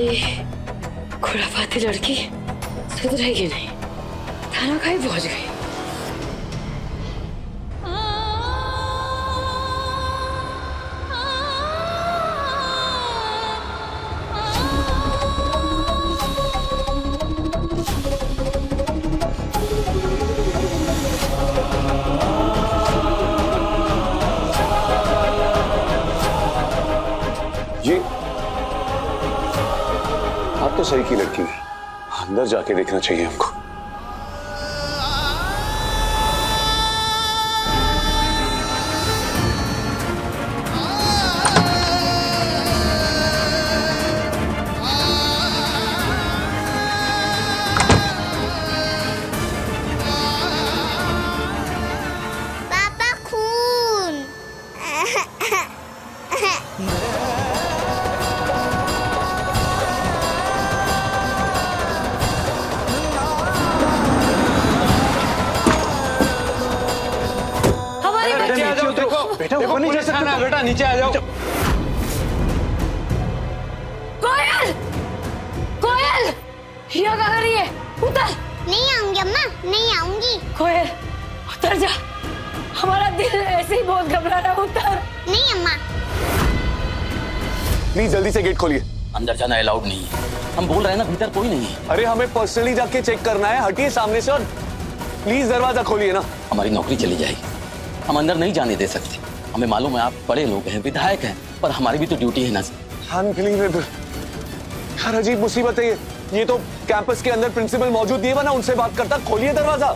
ये खुराफाती लड़की सुधरेगी नहीं, थाना का ही पहुंच गई। ये आप तो सही की लड़की है, अंदर जाके देखना चाहिए हमको। पापा खून। हमारी नीचे आ जाओ, देखो बेटा, देखो ऊपर नहीं जा पुलिस सकते थाना है, बेटा नीचे आ जाओ। कोयल, कोयल, यहाँ कहाँ रही है? उतर। नहीं आऊंगी अम्मा, नहीं आऊंगी। कोयल, उतर जा। हमारा दिल ऐसे ही बहुत घबरा रहा है, उतर। नहीं अम्मा। प्लीज जल्दी से गेट खोलिए। अंदर जाना अलाउड नहीं है। हम बोल रहे हैं ना, भीतर कोई नहीं है। अरे हमें पर्सनली जाके चेक करना है, हटिए सामने से और प्लीज दरवाजा खोलिए ना। हमारी नौकरी चली जाएगी, हम अंदर नहीं जाने दे सकते। हमें मालूम है आप बड़े लोग हैं, विधायक हैं, पर हमारी भी तो ड्यूटी है ना। अनबिलीवेबल, यार अजीब मुसीबत है ये तो कैंपस के अंदर प्रिंसिपल मौजूद नहीं है, वरना उनसे बात करता। खोलिए दरवाजा।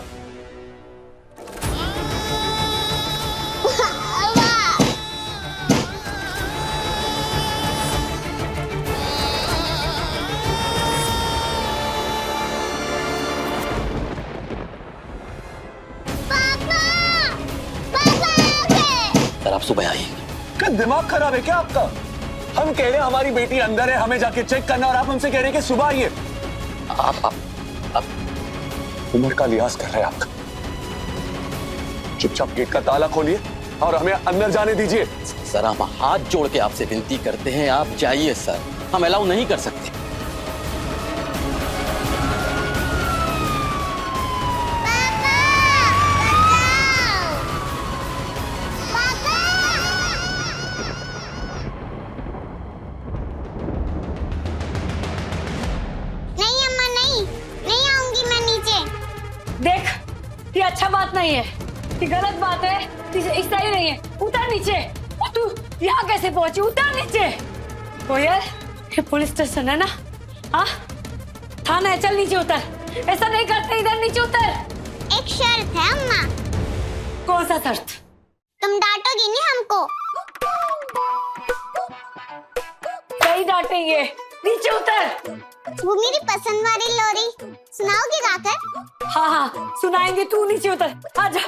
सर आप सुबह आइएगा। क्या दिमाग खराब है क्या आपका? हम कह रहे हैं हमारी बेटी अंदर है, हमें जाके चेक करना, और आप हमसे कह रहे हैं कि सुबह आइए। आप उम्र का लिहाज कर रहे हैं आपका। चुपचाप गेट का ताला खोलिए और हमें अंदर जाने दीजिए। सर हम हाथ जोड़ के आपसे विनती करते हैं, आप जाइए सर, हम अलाउ नहीं कर सकते। नहीं अम्मा, नहीं, नहीं आऊंगी मैं नीचे। देख, ये अच्छा बात नहीं है, ये गलत बात है, ये सही नहीं है। उतर नीचे। और तू यहाँ कैसे पहुंची? उतर नीचे। कोयल, ये पुलिस स्टेशन है ना? हाँ, थाना है, चल नीचे उतर। ऐसा नहीं करते, इधर नीचे उतर। एक शर्त है अम्मा। कौन सा शर्त? तुम डांटोगी नहीं हमको। सही डांटेंगे, नीचे उतर। वो मेरी पसंद वाली लोरी सुनाओगे गाकर? हाँ हाँ सुनाएंगे, तू नीचे उतर। आजा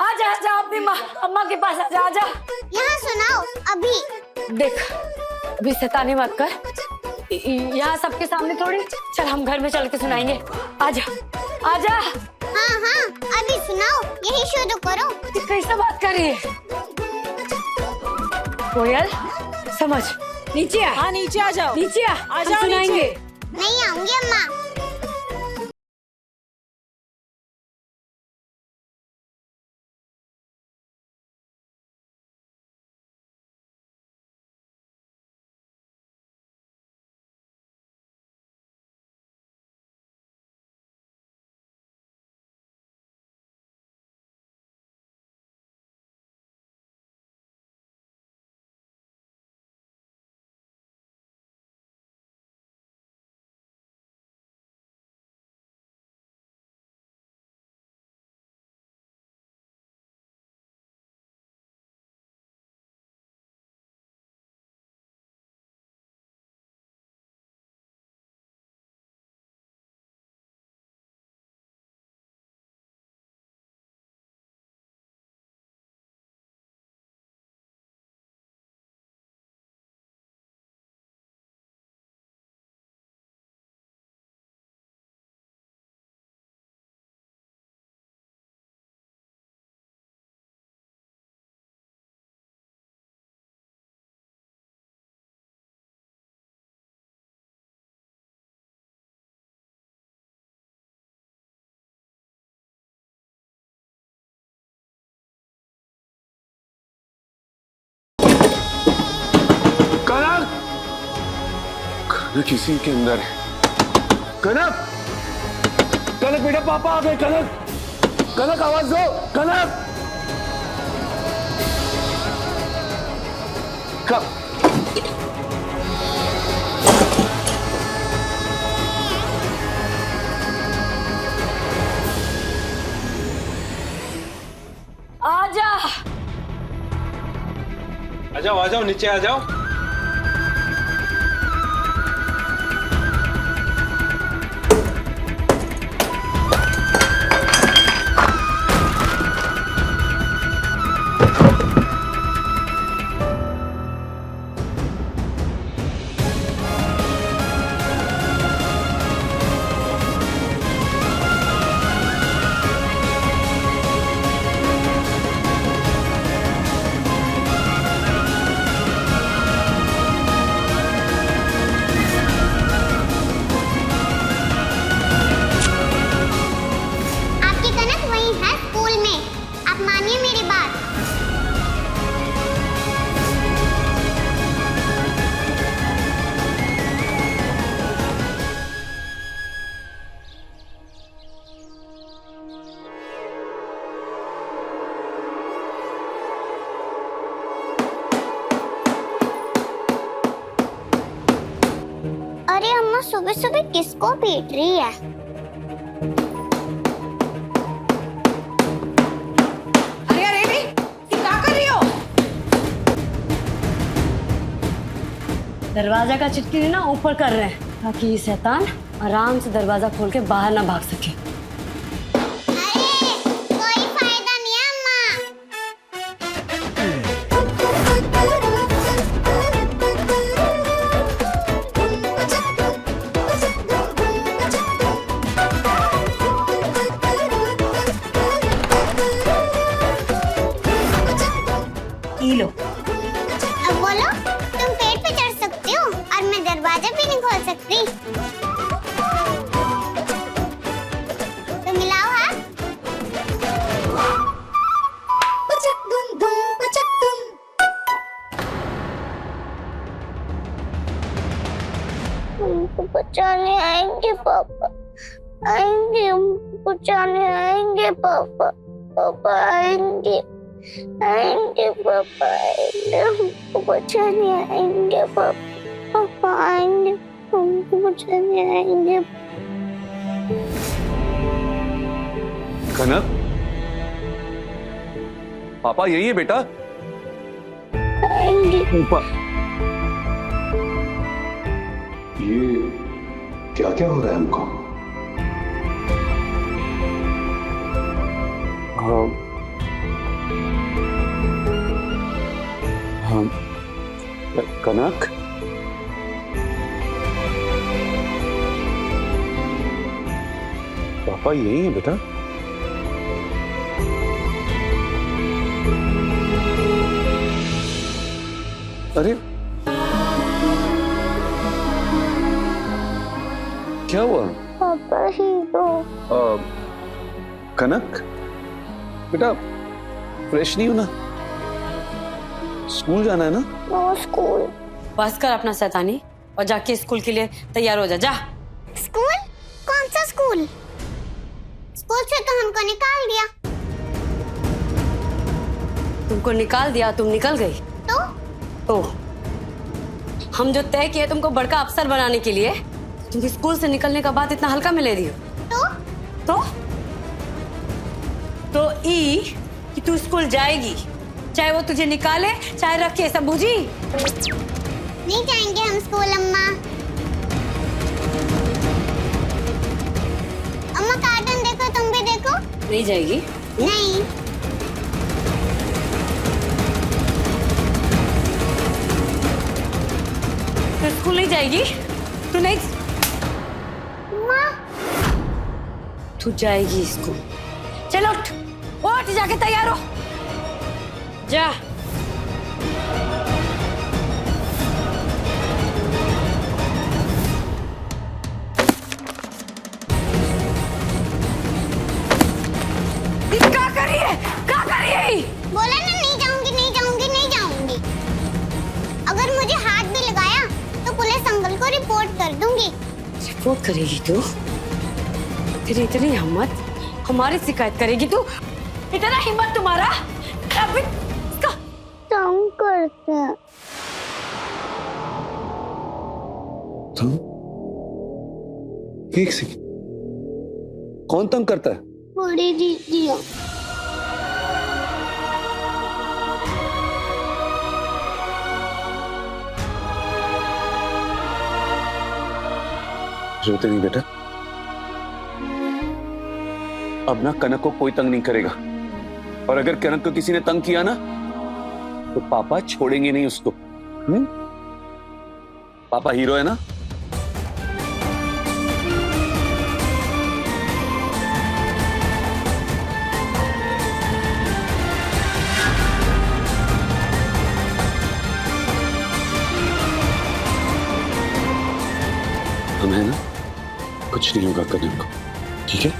आजा आजा, अपनी अम्मा के पास आजा आजा। यहाँ सुनाओ अभी। देख, अभी शैतानी मत कर, यहाँ सबके सामने थोड़ी। चल हम घर में चल के सुनाएंगे। आजा आजा। हाँ हाँ अभी सुनाओ, यही शुरू करो। ये कैसा बात कर रही है कोयल? समझ, नीचे आ। हाँ नीचे आ जाओ, नीचे आ, आ हम जाओ सुनाएंगे। नीचे। नहीं आऊंगी अम्मा। किसी के अंदर है। कनक, कनक बेटा, पापा आ गए। कनक, कनक आवाज दो। कनक, कब? आजा। आ जाओ नीचे आ जाओ। आपकी कनक वही है स्कूल में, आप मानिए मेरी बात। अरे अम्मा सुबह सुबह किसको पीट रही है? अरे अरे अरे, ये क्या कर रही हो? दरवाजा का चिटकी ना ऊपर कर रहे हैं ताकि ये शैतान आराम से दरवाजा खोल के बाहर ना भाग सके। अरे कोई फायदा नहीं है अम्मा। ई लो। अब बोलो, तुम पेड़ पे चढ़ सकती हो और मैं दरवाजा भी नहीं खोल सकती। तो मिलाओ हाथ। हमको बचाने आएंगे पापा, आएंगे हमको बचाने आएंगे पापा, पापा आएंगे, आएंगे पापा आएंगे, हमको बचाने आएंगे पापा, पापा आएंगे, हमको बचाने आएंगे। कनक, पापा यही है बेटा। आएंगे। ऊपर। ये क्या क्या हो रहा है हमको? हाँ, कनक, पापा यही है बेटा। अरे क्या हुआ? पापा ही तो। कनक बेटा, फ्रेश नहीं होना? स्कूल जाना है ना? No school. बस कर अपना शैतानी और जाके स्कूल के लिए तैयार हो जा। जा। स्कूल? कौन सा स्कूल? स्कूल से तो हमको निकाल दिया। तुमको निकाल दिया, तुम निकल गई तो हम जो तय किए तुमको बड़का अफसर बनाने के लिए, तुम स्कूल से निकलने का बाद इतना हल्का में ले रही हो। तो ई कि तू स्कूल जाएगी, चाहे वो तुझे निकाले चाहे रखे, सब बुझी? नहीं जाएंगे हम स्कूल अम्मा। अम्मा कार्टून देखो, तुम भी देखो। नहीं जाएगी? नहीं। तो स्कूल नहीं जाएगी? तू नहीं? माँ। तू जाएगी स्कूल। चलो उठ, उठ जाके तैयार हो। जा। क्या कर रही है? क्या कर रही है? बोला ना नहीं जाऊंगी, नहीं जाऊंगी, नहीं जाऊंगी। अगर मुझे हाथ भी लगाया तो पुलिस अंकल को रिपोर्ट कर रिपोर्ट करेगी तू? तेरी इतनी हिम्मत, हमारी शिकायत करेगी तू? इतना हिम्मत तुम्हारा? अभी तंग करते हैं। तुम? एक सेकंड, कौन तंग करता है? बड़ी दीदी। रोते नहीं बेटा, अब ना कनक को कोई तंग नहीं करेगा, और अगर कनक को किसी ने तंग किया ना तो पापा छोड़ेंगे नहीं उसको। पापा हीरो है ना। हम है ना, कुछ नहीं होगा कनक को, ठीक है?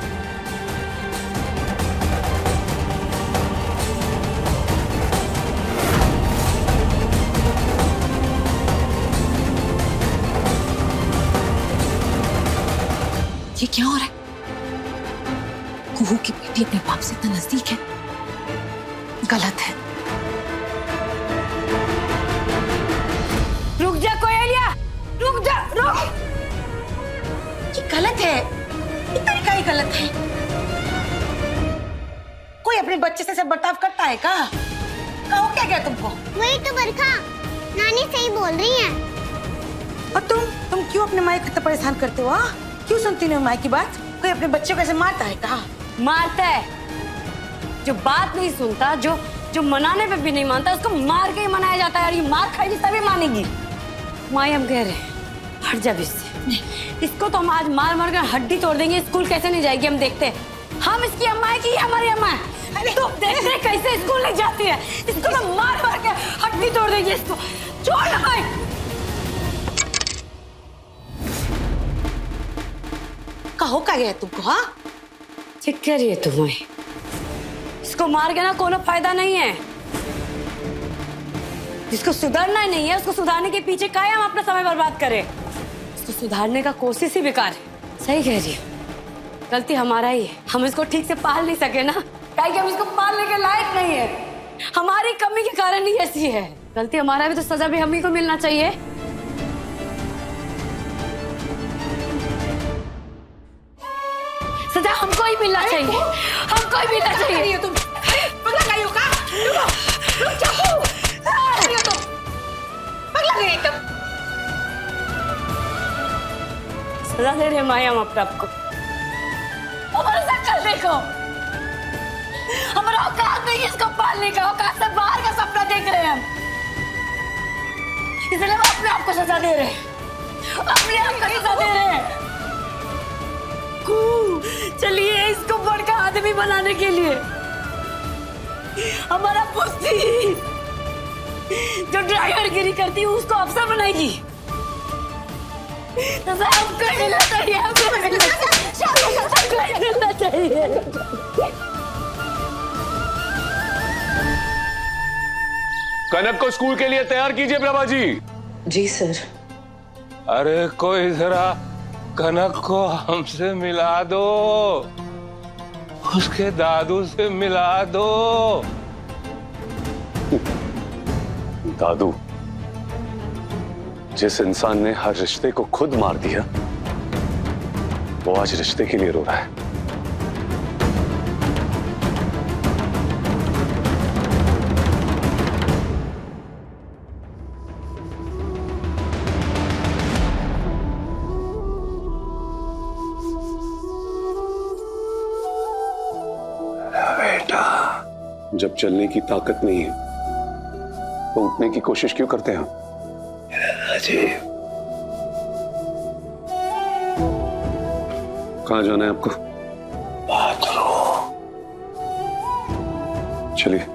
ये क्या हो रहा है? कुहू की बेटी अपने बाप से इतना नजदीक है, गलत है। रुक जा कोयलिया, रुक जा, रुक। ये गलत है, ये तरीका ही गलत है। कोई अपने बच्चे से ऐसा बर्ताव करता है का? कहो क्या गया तुमको? वही तो बरखा, नानी सही बोल रही है। और तुम क्यों अपने माई को इतना परेशान करते हो? हाँ? क्यों सुनती नहीं हो माई की बात? कोई अपने बच्चे को ऐसे मारता है कहा? मारता है, जो बात नहीं सुनता, जो मनाने पे भी नहीं मानता, उसको मार के ही मनाया जाता है। और ये मार खाएगी तभी मानेगी। माई हम कह रहे हैं, हट जा इससे। इसको तो हम आज मार मार कर हड्डी तोड़ देंगे। स्कूल कैसे नहीं जाएगी हम देखते हैं। हम इसकी अम्मा है कि हमारी अम्मा है? तुम देख रहे कैसे स्कूल नहीं जाती है। इसको तो मार मार के हड्डी तोड़ देंगे। इसको छोड़ ना भाई। कहो क्या गया तुमको? हाँ, ठीक कह रही है तुम्हें। इसको मार के ना कोनो फायदा नहीं है। जिसको सुधरना ही नहीं है, उसको सुधारने के पीछे काहे हम अपना समय बर्बाद करें? इसको सुधारने का कोशिश ही बेकार है। सही कह रही है, गलती हमारा ही है। हम इसको ठीक से पाल नहीं सके ना, काहे कि हम इसको पालने के लायक नहीं है। हमारी कमी के कारण ही ऐसी है। गलती हमारा भी, तो सजा भी हम ही को मिलना चाहिए। सजा हमको ही मिलना चाहिए, हमको ही मिलना चाहिए। तुम पगला गई हो का? रुक जाओ, तुम पगला गई तुम। सजा दे रहे माया हम अपने आप को। हमारे साथ चल देखो, हमारा औकात नहीं है इसको पालने का। औकात से बाहर का सपना देख रहे हैं हम, इसलिए हम अपने आप को सजा दे रहे हैं, अपने आप को सजा दे रहे हैं। चलिए इसको बड़का आदमी बनाने के लिए हमारा पुस्ती जो ड्राइवर गिरी करती है उसको अफसर बनाएगी। हमको मिलना चाहिए, हमको मिलना चाहिए। कनक को स्कूल के लिए तैयार कीजिए प्रभा जी। जी सर। अरे कोई जरा कनक को हमसे मिला दो, उसके दादू से मिला दो। दादू? जिस इंसान ने हर रिश्ते को खुद मार दिया, वो आज रिश्ते के लिए रो रहा है। जब चलने की ताकत नहीं है तो उठने की कोशिश क्यों करते हैं? कहाँ जाना है आपको? बाथरूम। चलिए।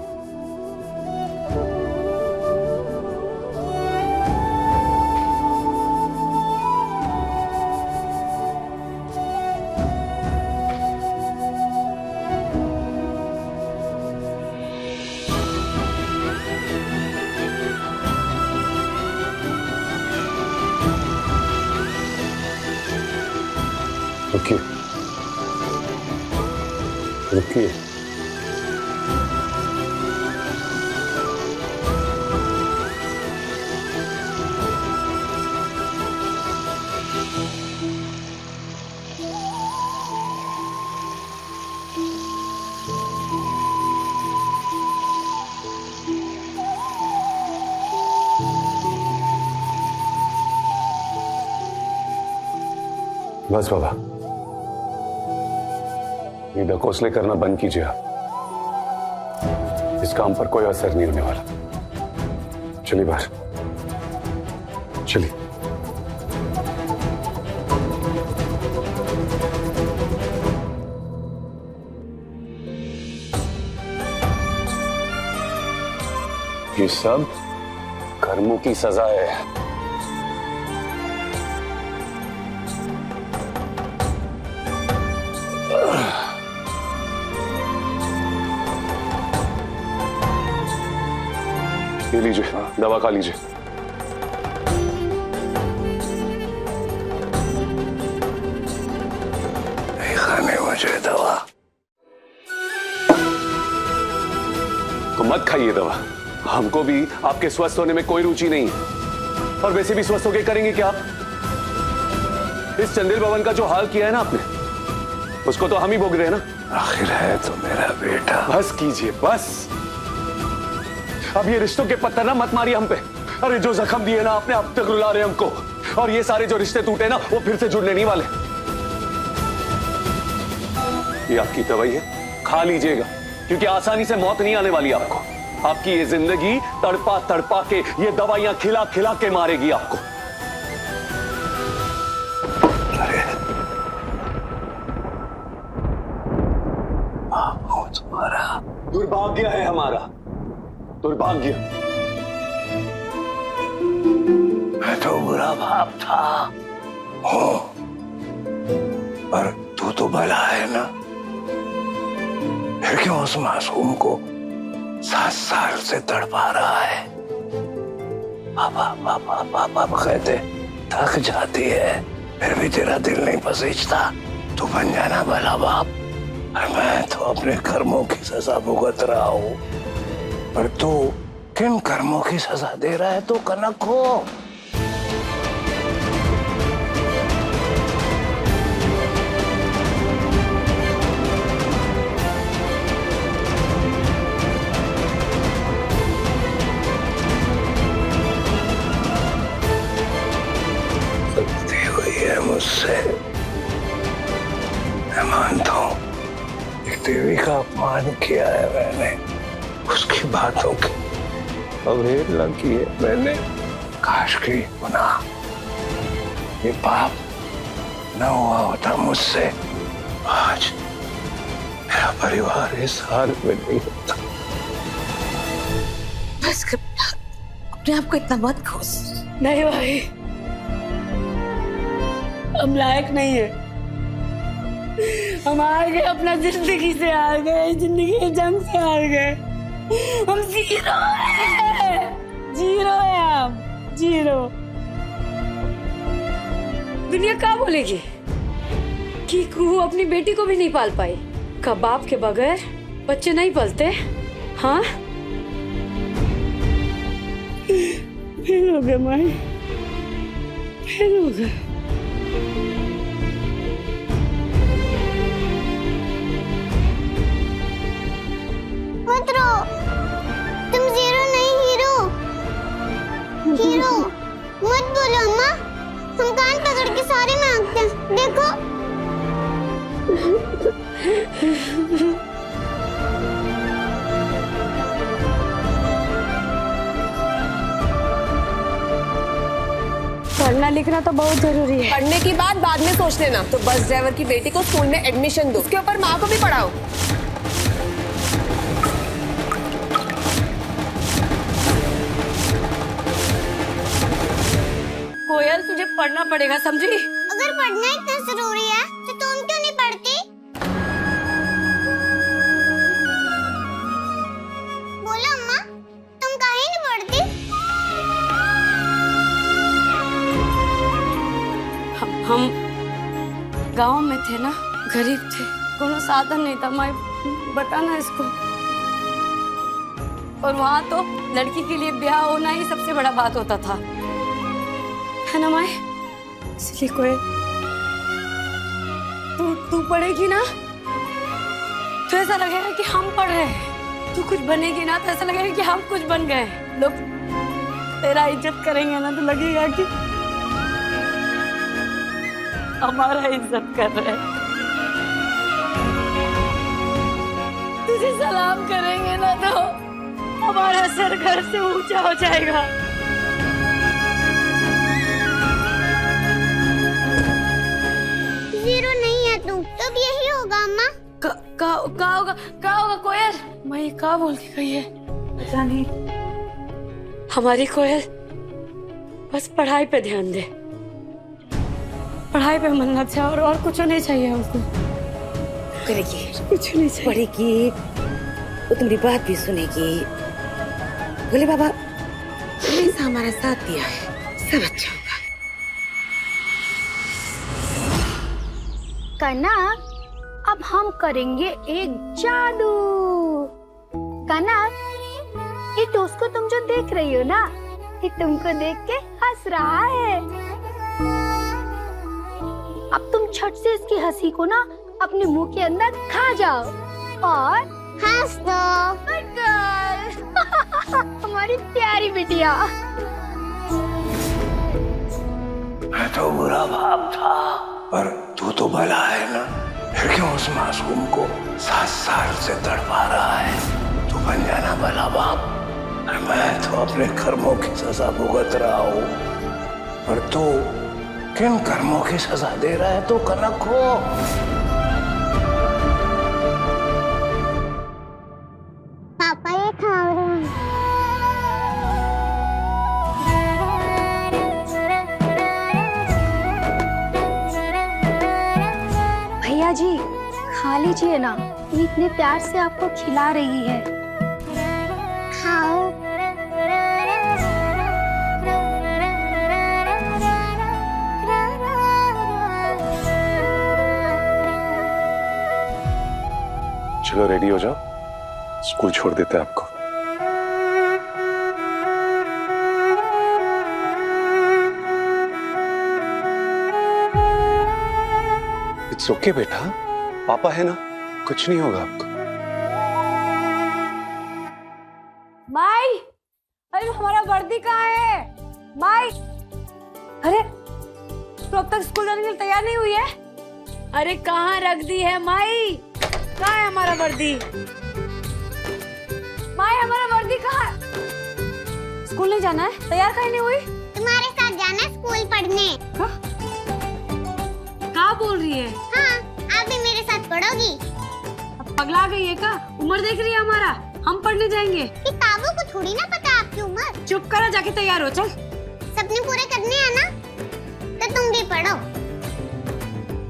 रुकिए रुकिए। बस बाबा, ये ढकोसले करना बंद कीजिए आप। इस काम पर कोई असर नहीं होने वाला। चलिए बाहर, चलिए। ये सब कर्मों की सजा है। ये लीजिए, दवा खा लीजिए। नहीं खाने मुझे दवा। तो मत खाइए दवा। हमको भी आपके स्वस्थ होने में कोई रुचि नहीं। और वैसे भी स्वस्थ होके करेंगे क्या आप? इस चंदेल भवन का जो हाल किया है ना आपने, उसको तो हम ही भोग रहे हैं ना। आखिर है तो मेरा बेटा। बस कीजिए बस। अब ये रिश्तों के पत्थर ना मत मारिए हम पे। अरे जो जख्म दिए ना आपने, अब तक रुला रहे हमको। और ये सारे जो रिश्ते टूटे ना, वो फिर से जुड़ने नहीं वाले। ये आपकी दवाई है, खा लीजिएगा, क्योंकि आसानी से मौत नहीं आने वाली आपको। आपकी ये जिंदगी तड़पा तड़पा के, ये दवाइयां खिला खिला के मारेगी आपको। अरे बाप तुम्हारा दुर्भाग्य है हमारा, दुर्भाग्य। मैं तो बुरा बाप था हो, पर तू तो भला है ना। फिर क्यों उस मासूम को 7 साल से तड़पा रहा है? पापा पापा पापा कहते थक जाती है, फिर भी तेरा दिल नहीं पसीजता। तू बन जाना भला बाप। और मैं तो अपने कर्मों की सजा भुगत रहा हूं, पर तू किन कर्मों की सजा दे रहा है तो कनक को? गलती हुई है मुझसे, मैं मानता हूं। एक देवी का अपमान किया है मैंने, उसकी बातों की अवहेलना की है मैंने। काश की गुनाह ये पाप न हुआ होता मुझसे, आज मेरा परिवार इस हाल में नहीं होता। बस कर बेटा, अपने आप को इतना मत खोस। नहीं भाई, हम लायक नहीं है। हम हार गए, अपना जिंदगी से हार गए, जिंदगी के जंग से हार गए। हम जीरो है, जीरो है हम, जीरो। दुनिया क्या बोलेगी कि कुहू अपनी बेटी को भी नहीं पाल पाई? का बाप के बगैर बच्चे नहीं पलते? हाँ, फेल हो गए माई, फेल हो गए। मत रो, तुम जीरो नहीं हीरो। हीरो मत बोलो अम्मा, हम कान पकड़ के सॉरी मांगते हैं। देखो पढ़ना लिखना तो बहुत जरूरी है। पढ़ने की बात बाद में सोच लेना। तो बस ड्राइवर की बेटी को स्कूल में एडमिशन दो, उसके ऊपर माँ को भी पढ़ाओ। कोयल, तुझे पढ़ना पड़ेगा, समझी? अगर पढ़ना इतना जरूरी है तो तुम क्यों नहीं पढ़ती? बोलो अम्मा, तुम काहे नहीं पढ़ती? गांव में थे ना, गरीब थे, कोनो साधन नहीं था माई, बताना इसको। और वहां तो लड़की के लिए ब्याह होना ही सबसे बड़ा बात होता था, है ना माई? इसलिए कोई तू पढ़ेगी ना तो ऐसा लगेगा कि हम पढ़ रहे हैं, तू कुछ बनेगी ना तो ऐसा लगेगा कि हम कुछ बन गए। लोग तेरा इज्जत करेंगे ना तो लगेगा कि हमारा इज्जत कर रहे हैं। तुझे सलाम करेंगे ना तो हमारा सर घर से ऊंचा हो जाएगा। जीरो नहीं है तू, तब यही होगा अम्मा। का होगा कोयल? मैं क्या बोल के गई है पता नहीं। हमारी कोयल बस पढ़ाई पे ध्यान दे, पढ़ाई पे मन लग जाए और कुछ नहीं चाहिए हमको। करेगी, कुछ नहीं चाहिए। पढ़ेगी, वो तुम्हारी बात भी सुनेगी। बोले बाबा हमेशा हमारा साथ दिया है, सब अच्छा होगा। कनक, अब हम करेंगे एक जादू। कनक, ये दोस्त को तुम जो देख रही हो ना, ये तुमको देख के हंस रहा है। अब तुम छट से इसकी हंसी को ना अपने मुंह के अंदर खा जाओ और हंस दो। Good girl. हमारी प्यारी बिटिया। मैं तो बुरा बाप था, पर तू तो भला है ना, फिर क्यों उस मासूम को 7 साल से तड़पा रहा है? तू बन जाना भला बाप। और मैं तो अपने कर्मों की सजा भुगत रहा हूँ, पर तू किन कर्मों की सजा दे रहा है? तो कनक को पापा ये खा रहे हैं। भैया जी खा लीजिए ना, ये इतने प्यार से आपको खिला रही है। खाओ। चलो रेडी हो जाओ, स्कूल छोड़ देते हैं आपको। इट्स ओके बेटा, पापा है ना, कुछ नहीं होगा आपको। माई, अरे हमारा वर्दी कहाँ है? माई, अरे तो अब तक स्कूल जाने के लिए तैयार नहीं हुई है? अरे कहाँ रख दी है माई? कहाँ है हमारा वर्दी? माई हमारा वर्दी कहाँ? स्कूल नहीं जाना है? तैयार कहीं नहीं हुई? तुम्हारे साथ जाना है स्कूल पढ़ने। क्या बोल रही है? हाँ, आप भी मेरे साथ पढ़ोगी। अब पगला गई है क्या? उम्र देख रही है हमारा, हम पढ़ने जाएंगे। किताबों को थोड़ी ना पता आपकी उम्र। चुप करो, जाके तैयार हो, चल। सपने पूरे करने हैं ना, तो तुम भी पढ़ो।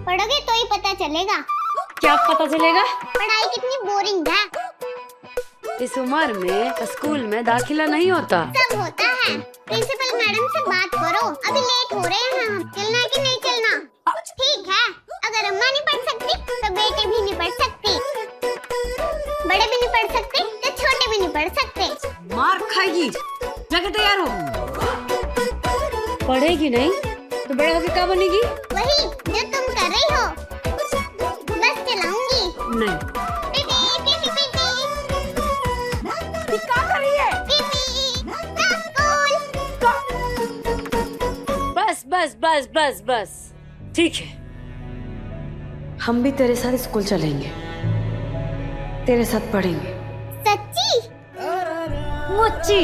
पढ़ोगे तो ही पता चलेगा। क्या पता चलेगा? पढ़ाई कितनी बोरिंग है। इस उम्र में स्कूल में दाखिला नहीं होता। सब होता है। प्रिंसिपल मैडम से बात करो, अभी लेट हो रहे हैं हम। चलना है कि नहीं चलना? ठीक है, अगर अम्मा नहीं पढ़ सकती तो बेटे भी नहीं पढ़ सकती, बड़े भी नहीं पढ़ सकते तो छोटे भी नहीं पढ़ सकते। मार खाएगी, जाके तैयार हो। पढ़ेगी नहीं तो बड़े होके क्या बनेगी? वही जो तुम कर रही हो, बस चलाऊंगी। नहीं। PT PT PT. क्या कर रही है? पीटी ना स्कूल। बस बस बस बस बस, ठीक है, हम भी तेरे साथ स्कूल चलेंगे, तेरे साथ पढ़ेंगे। सच्ची? मुच्ची।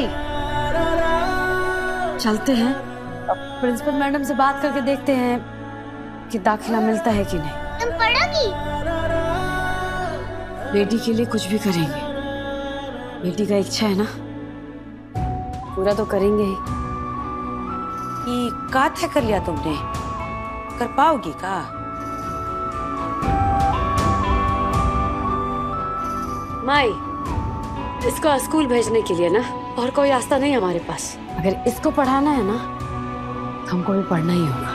चलते हैं, अब प्रिंसिपल मैडम से बात करके देखते हैं कि दाखिला मिलता है कि नहीं। तुम पढ़ोगी? बेटी के लिए कुछ भी करेंगे, बेटी का इच्छा है ना, पूरा तो करेंगे ही। ये का तय कर लिया तुमने? कर पाओगी का? माई, इसको स्कूल भेजने के लिए ना और कोई रास्ता नहीं हमारे पास। अगर इसको पढ़ाना है ना, हमको भी पढ़ना ही होगा।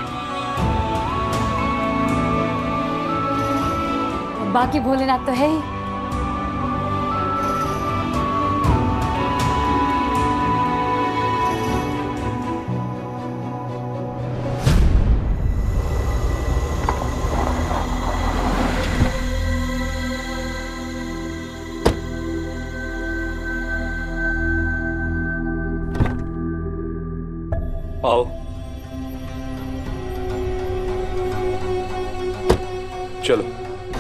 बाकी भोलेनाथ तो है ही। आओ। चलो।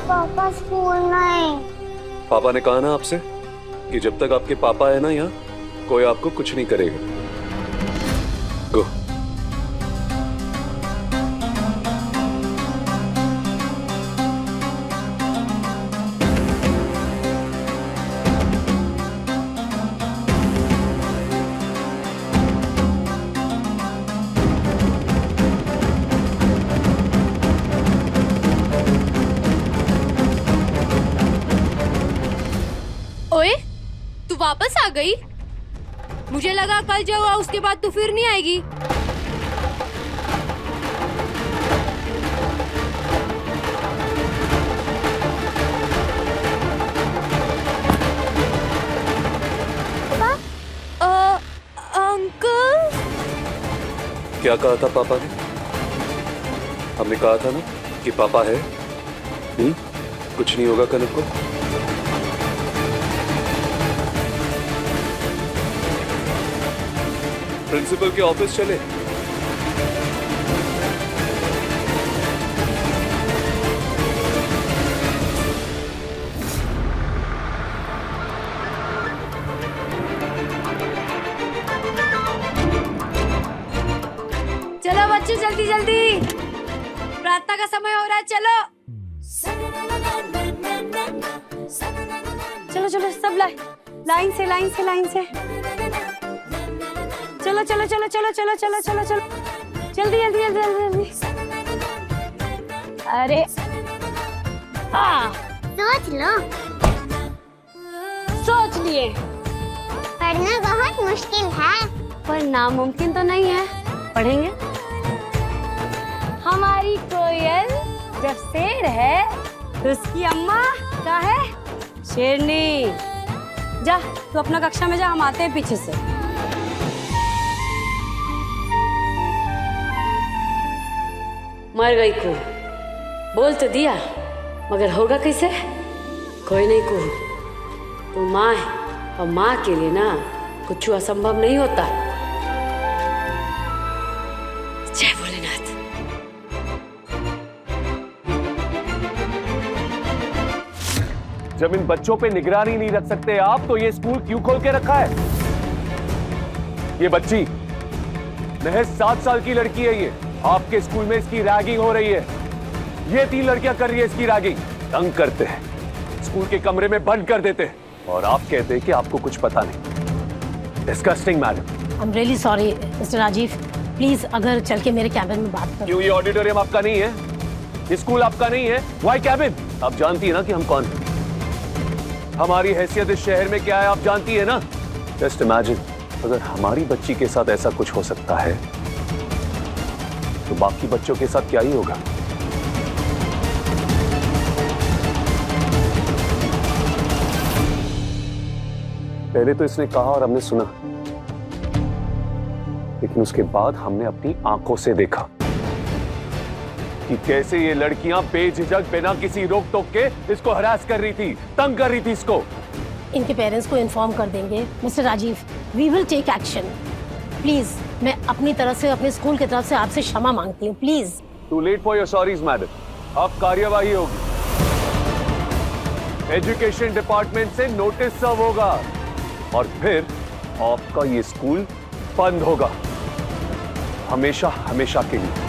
पापा स्कूल नहीं। पापा ने कहा ना आपसे कि जब तक आपके पापा है ना यहाँ, कोई आपको कुछ नहीं करेगा। गो। ओए, तू वापस आ गई? मुझे लगा कल जो हुआ उसके बाद तू फिर नहीं आएगी। अंकल, क्या कहा था पापा ने? हमने कहा था ना कि पापा है। कुछ नहीं होगा कनक को। प्रिंसिपल के ऑफिस चले। चलो बच्चे, जल्दी जल्दी, प्रार्थना का समय हो रहा है। चलो चलो चलो, सब लाइन से लाइन से लाइन से। चलो चलो चलो चलो चलो चलो चलो चलो, जल्दी जल्दी जल्दी जल्दी जल्दी। अरे हाँ, सोच लो। सोच लिए। पढ़ना बहुत मुश्किल है, पर नामुमकिन तो नहीं है। पढ़ेंगे। हमारी कोयल जब शेर है तो उसकी अम्मा क्या है? शेरनी। जा तू अपना कक्षा में जा, हम आते हैं पीछे से। मर गई को बोल तो दिया, मगर होगा कैसे? कोई नहीं को, तू माँ है और माँ के लिए ना कुछ असंभव नहीं होता। जय भोलेनाथ। जब इन बच्चों पे निगरानी नहीं रख सकते आप, तो ये स्कूल क्यों खोल के रखा है? ये बच्ची महज 7 साल की लड़की है। ये आपके स्कूल में इसकी रैगिंग हो रही है। ये 3 लड़कियां कर रही है इसकी रैगिंग। तंग करते हैं, स्कूल के कमरे में बंद कर देते हैं, और आप कहते हैं कि आपको कुछ पता नहीं। Disgusting madam. I am really sorry mister Rajiv, please अगर चल के मेरे कैबिन में बात करो। क्यों ये ऑडिटोरियम आपका नहीं है? ये स्कूल आपका नहीं है? Why cabin? आप जानती है ना कि हम कौन हैं? हमारी हैसियत इस शहर में क्या है आप जानती है ना? जस्ट इमेजिन, अगर हमारी बच्ची के साथ ऐसा कुछ हो सकता है तो बाकी बच्चों के साथ क्या ही होगा? पहले तो इसने कहा और हमने सुना, लेकिन उसके बाद हमने अपनी आंखों से देखा कि कैसे ये लड़कियां बेझिझक बिना किसी रोक टोक के इसको हरास कर रही थी, तंग कर रही थी इसको। इनके पेरेंट्स को इन्फॉर्म कर देंगे mister Rajiv, we will take action. Please, मैं अपनी तरफ से, अपने स्कूल की तरफ से आपसे क्षमा मांगती हूँ, please. Too late for your sorries madam. अब कार्यवाही होगी, एजुकेशन डिपार्टमेंट से नोटिस सर्व होगा, और फिर आपका ये स्कूल बंद होगा, हमेशा हमेशा के लिए।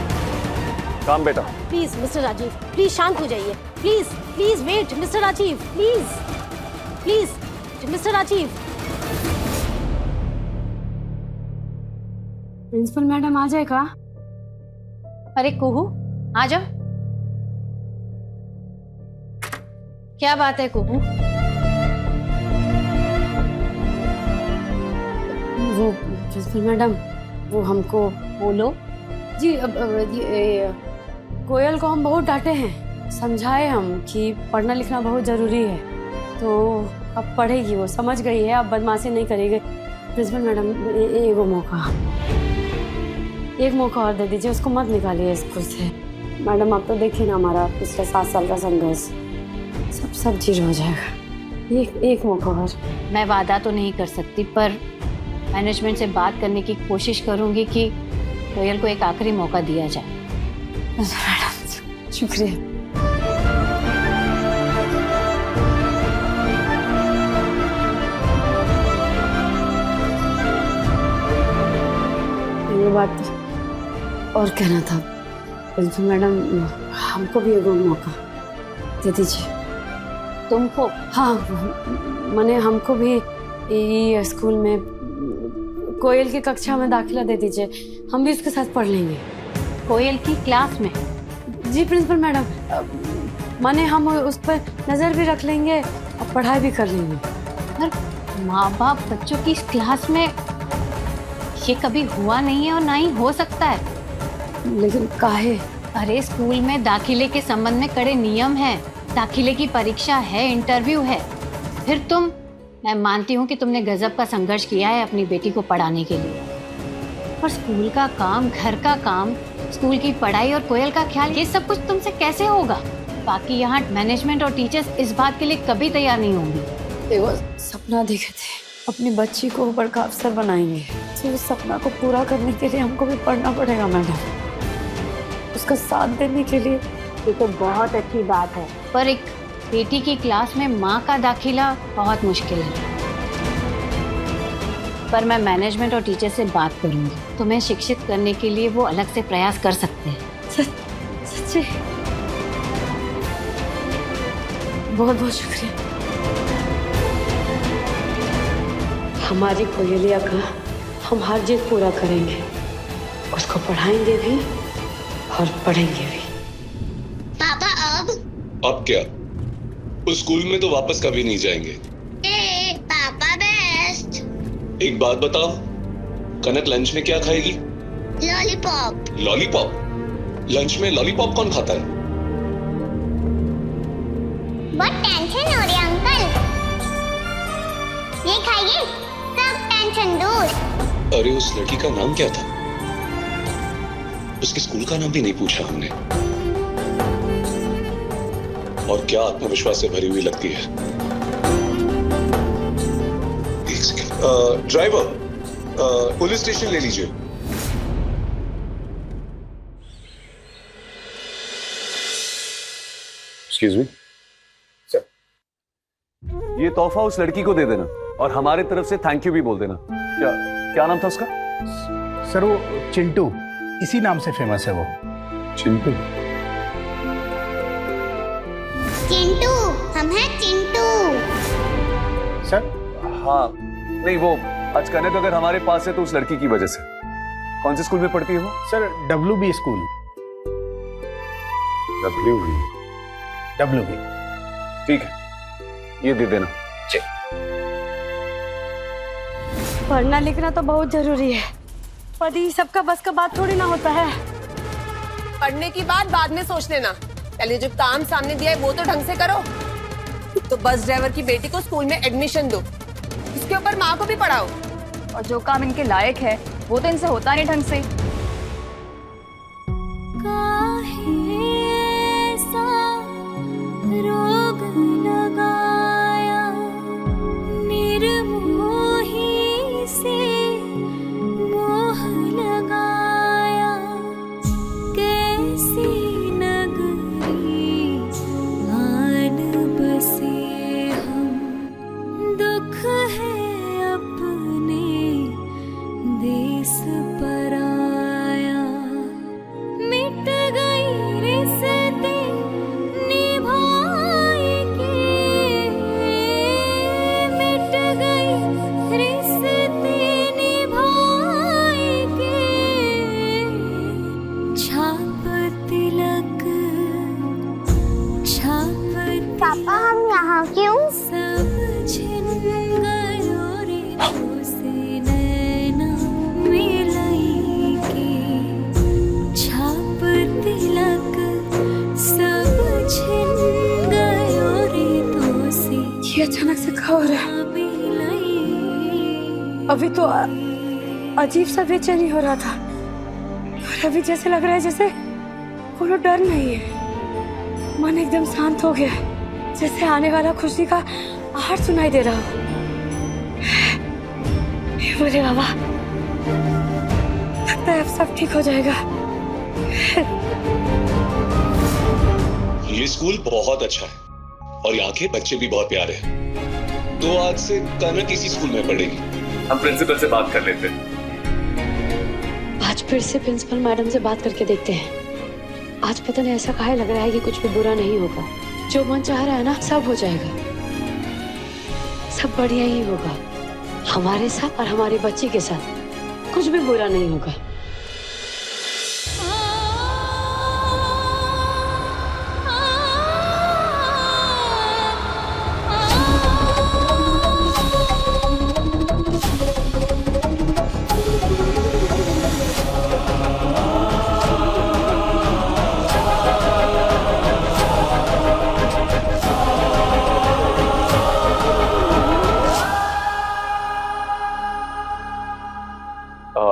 काम बेटा। प्लीज मिस्टर राजीव, प्लीज शांत हो जाइए। Please please wait mister Rajiv, please please mister Rajiv. Principal madam आ जाएगा? अरे कुहू, आ जाओ। क्या बात है कुहू? वो प्रिंसिपल मैडम, वो हमको बोलो। जी, कोयल को हम बहुत डांटे हैं, समझाए हम कि पढ़ना लिखना बहुत ज़रूरी है, तो अब पढ़ेगी, वो समझ गई है, अब बदमाशी नहीं करेगी। प्रिंसिपल मैडम एक मौका और दे दीजिए, उसको मत निकालिए स्कूल से। मैडम आप तो देखिए ना हमारा पिछले 7 साल का संघर्ष, सब जीरो हो जाएगा। एक मौका और। मैं वादा तो नहीं कर सकती, पर मैनेजमेंट से बात करने की कोशिश करूंगी कि कोयल को एक आखिरी मौका दिया जाए। मैडम शुक्रिया। ये बात और कहना था प्रिंसिपल मैडम, हमको भी एक मौका दे दीजिए। तुमको? हाँ, मैंने हमको भी ये स्कूल में कोयल की कक्षा में दाखिला दे दीजिए, हम भी उसके साथ पढ़ लेंगे। कोयल की क्लास में? जी प्रिंसिपल मैडम, माने हम उस पर नज़र भी रख लेंगे और पढ़ाई भी कर लेंगे। पर माँ बाप बच्चों की इस क्लास में, ये कभी हुआ नहीं है और ना ही हो सकता है। लेकिन काहे? अरे स्कूल में दाखिले के संबंध में कड़े नियम हैं, दाखिले की परीक्षा है, इंटरव्यू है। फिर तुम, मैं मानती हूँ कि तुमने गजब का संघर्ष किया है अपनी बेटी को पढ़ाने के लिए, पर स्कूल का काम, घर का काम, स्कूल की पढ़ाई और कोयल का ख्याल, ये सब कुछ तुमसे कैसे होगा? बाकी यहाँ मैनेजमेंट और टीचर्स इस बात के लिए कभी तैयार नहीं होंगी। देखो, सपना देखे थे अपनी बच्ची को बड़का अफसर बनाएंगे, तो उस सपना को पूरा करने के लिए हमको भी पढ़ना पड़ेगा मैडम। उसका साथ देने के लिए ये तो बहुत अच्छी बात है, पर एक बेटी की क्लास में माँ का दाखिला बहुत मुश्किल है। पर मैं मैनेजमेंट और टीचर से बात करूंगी, तुम्हें शिक्षित करने के लिए वो अलग से प्रयास कर सकते हैं। सच्ची बहुत बहुत शुक्रिया। हमारी कोयलिया का हम हर जिद पूरा करेंगे, उसको पढ़ाएंगे भी और पढ़ेंगे भी। पापा अब क्या? उस स्कूल में तो वापस कभी नहीं जाएंगे। पापा बेस्ट। एक बात बताओ, कनक लंच में क्या खाएगी? लॉलीपॉप। लॉलीपॉप? लंच में लॉलीपॉप कौन खाता है? बहुत टेंशन हो रही है अंकल, ये खाइए, सब टेंशन दूर। अरे उस लड़की का नाम क्या था? उसके स्कूल का नाम भी नहीं पूछा हमने। और क्या आत्मविश्वास से भरी हुई लगती है। एक सेकंड, ड्राइवर, पुलिस स्टेशन ले लीजिए। एक्सक्यूज मी सर, ये तोहफा उस लड़की को दे देना और हमारे तरफ से थैंक यू भी बोल देना। क्या नाम था उसका? सर वो चिंटू, इसी नाम से फेमस है वो। चिंटू? चिंटू, हम हैं चिंटू। सर? हाँ, नहीं वो आज कनक अगर हमारे पास है तो उस लड़की की वजह से। कौन से स्कूल में पढ़ती है वो? Sir WB school. WB। ठीक है, ये दे देना। पढ़ना लिखना तो बहुत जरूरी है, पर ये सबका बस का बात थोड़ी ना होता है। पढ़ने की बात बाद में सोच लेना, पहले जो काम सामने दिया है वो तो ढंग से करो। तो बस ड्राइवर की बेटी को स्कूल में एडमिशन दो, इसके ऊपर माँ को भी पढ़ाओ। और जो काम इनके लायक है वो तो इनसे होता नहीं ढंग से। रोग लगाया निर्मोही से मोह लगाया, कैसी नगरी आन बसे हम, दुख है अपने देश पराया, मिट गई रिश्ते पापा हम यहाँ क्यों? छाप तिलक सब हो रहा है? अभी तो अजीब सा बेचैनी हो रहा था और अभी जैसे लग रहा है जैसे कोई डर नहीं है। मन एकदम शांत हो गया है, जैसे आने वाला खुशी का आहट सुनाई दे रहा हो। बोले बाबा, लगता है अब सब ठीक हो जाएगा। ये स्कूल बहुत अच्छा है और यहाँ के बच्चे भी बहुत प्यारे हैं। तो आज से कनक इसी स्कूल में पढ़ेगी। हम प्रिंसिपल से बात कर लेते हैं। आज फिर से प्रिंसिपल मैडम से बात करके देखते हैं। आज पता नहीं ऐसा काहे लग रहा है कि कुछ भी बुरा नहीं होगा। जो मन चाह रहा है ना, सब हो जाएगा, सब बढ़िया ही होगा। हमारे साथ और हमारी बच्ची के साथ कुछ भी बुरा नहीं होगा।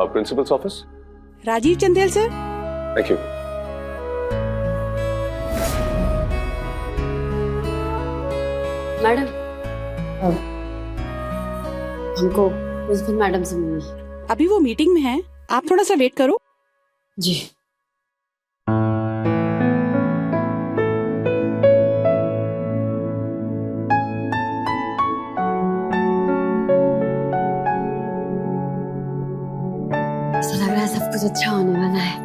Principal's office. Rajiv Chandel sir. Thank you. Madam, हमको प्रिंसिपल मैडम से मिलना है। अभी वो मीटिंग में है, आप थोड़ा सा वेट करो। जी। सब कुछ अच्छा होने वाला है,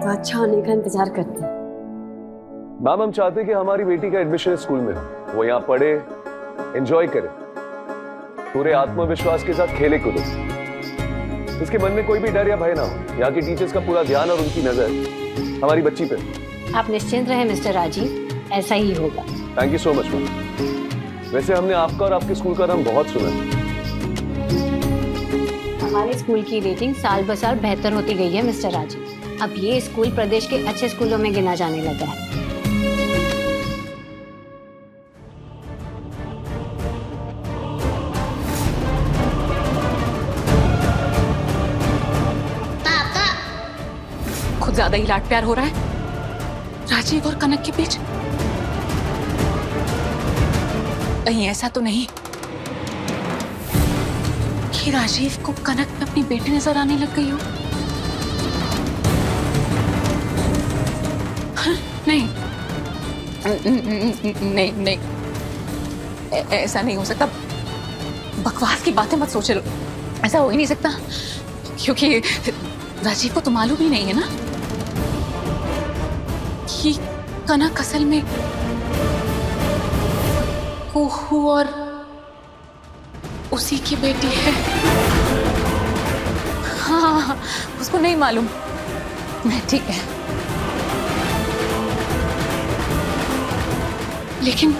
तो अच्छा होने का इंतजार करते हैं। मैम, हम चाहते हैं कि हमारी बेटी का एडमिशन स्कूल में हो, वो यहाँ पढ़े, एंजॉय करे, पूरे आत्मविश्वास के साथ खेले कूदे, उसके मन में कोई भी डर या भय ना हो। यहाँ की टीचर्स का पूरा ध्यान और उनकी नजर हमारी बच्ची पे। आप निश्चिंत रहें मिस्टर राजीव, ऐसा ही होगा। Thank you so much ma'am. वैसे हमने आपका और आपके स्कूल का नाम बहुत सुना। हमारे स्कूल की रेटिंग साल ब साल बेहतर होती गई है मिस्टर राजीव। अब ये स्कूल प्रदेश के अच्छे स्कूलों में गिना जाने लगा है। पापा, खुद ज्यादा ही लाड प्यार हो रहा है राजीव और कनक के बीच। कहीं ऐसा तो नहीं कि राजीव को कनक में अपनी बेटी नजर आने लग गई हो? नहीं नहीं नहीं, ऐसा नहीं हो सकता। बकवास की बातें मत सोचे लो, ऐसा हो ही नहीं सकता, क्योंकि राजीव को तो मालूम ही नहीं है ना कि कनक असल में कुहू और उसी की बेटी है। हाँ, उसको नहीं मालूम। मैं ठीक है, लेकिन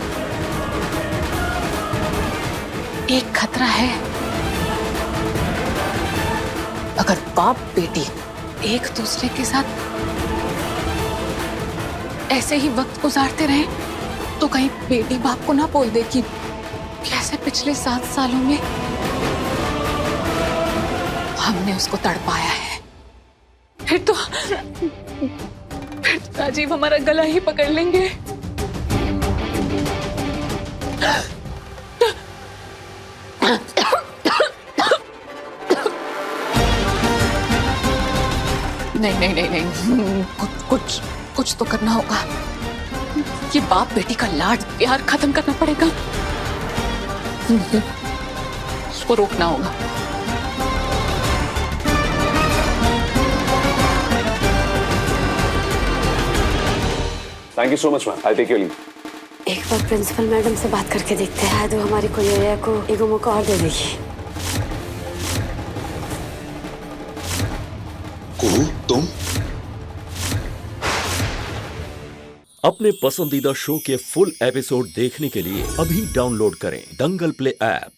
एक खतरा है। अगर बाप बेटी एक दूसरे के साथ ऐसे ही वक्त गुजारते रहे तो कहीं बेटी बाप को ना बोल दे कि कैसे पिछले 7 सालों में हमने उसको तड़पाया है। फिर तो राजीव हमारा गला ही पकड़ लेंगे। नहीं नहीं नहीं नहीं, कुछ तो करना होगा। ये बाप बेटी का लाड प्यार खत्म करना पड़ेगा, उसको रोकना होगा। Thank you so much ma'am, I take your leave. एक बार प्रिंसिपल मैडम से बात करके देखते हैं, तो हमारी कोरिया को एक मौका और दे देगी। तुम अपने पसंदीदा शो के फुल एपिसोड देखने के लिए अभी डाउनलोड करें दंगल प्ले ऐप।